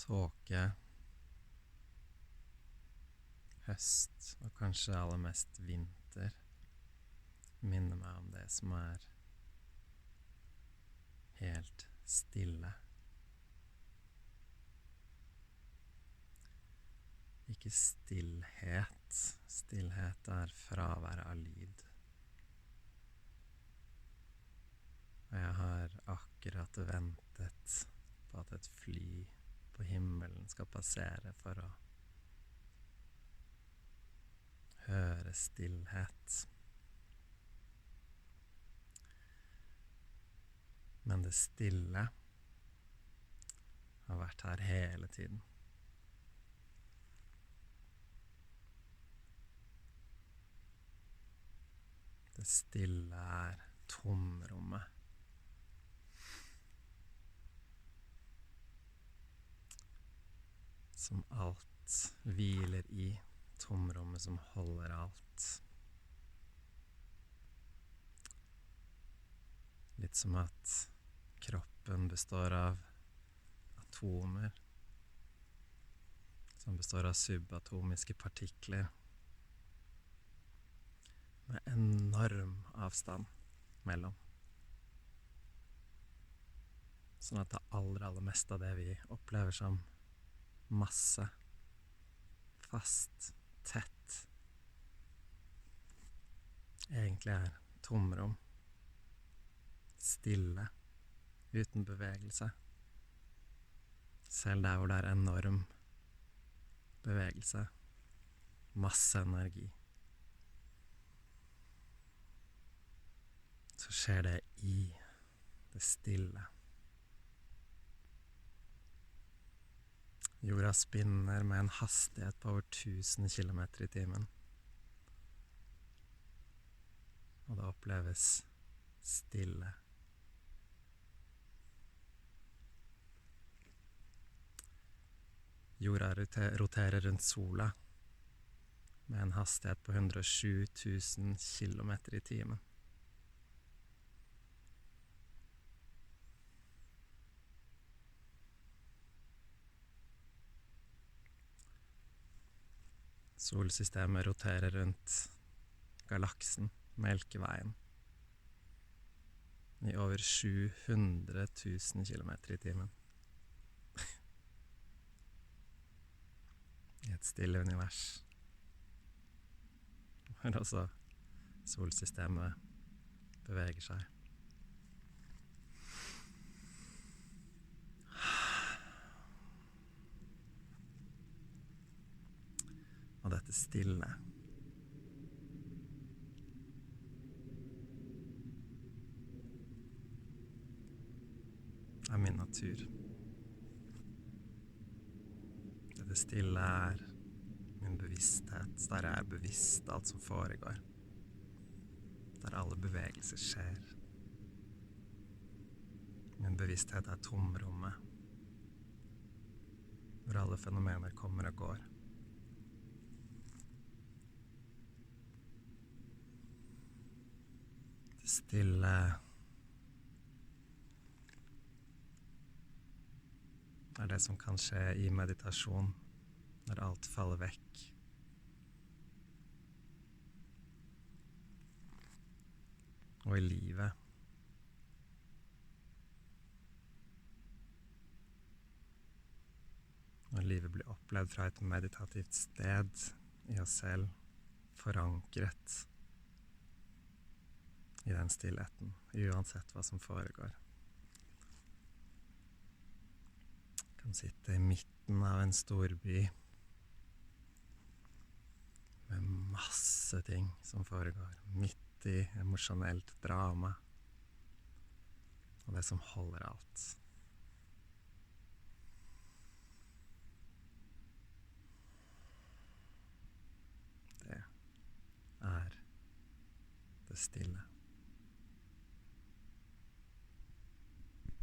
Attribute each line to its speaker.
Speaker 1: Tåke, høst og kanskje aller mest vinter minner meg om det som er helt stille. Ikke stillhet. Stillhet er fraværet av lyd. Og jeg har akkurat ventet på at et fly på himmelen skal passere for å høre stillhet. Men det stille har vært her hele tiden. Det stille er tomrommet. Som alt hviler i, tomrommet som holder alt. Litt som at kroppen består av atomer, som består av subatomiske partikler, med enorm avstand mellom. Sånn at det aller meste av det vi opplever som masse, fast, tett, egentlig er tomrom, stille, uten bevegelse. Selv der hvor det er enorm bevegelse, masse energi, så skjer det i det stille. Jorda spinner med en hastighet på over 1000 kilometer i timen. Og det oppleves stille. Jorda roterer rundt sola med en hastighet på 107 000 kilometer i timen. Solsystemet roterer rundt galaksen, Melkeveien, i over 700 000 kilometer i timen. I et stille univers. Hvor også solsystemet beveger seg. Og dette stille er min natur. Dette stille er min bevissthet, der jeg er bevisst alt som foregår. Der alle bevegelser skjer. Min bevissthet er tomrommet, hvor alle fenomener kommer og går. Det stille er det som kan skje i meditasjon, når alt faller vekk. Og i livet. Når livet blir opplevd fra et meditativt sted i oss selv, forankret i den stillheten, uansett hva som foregår. Kan sitte i midten av en storby med masse ting som foregår, midt i emosjonelt drama, og det som holder alt. Det er det stille.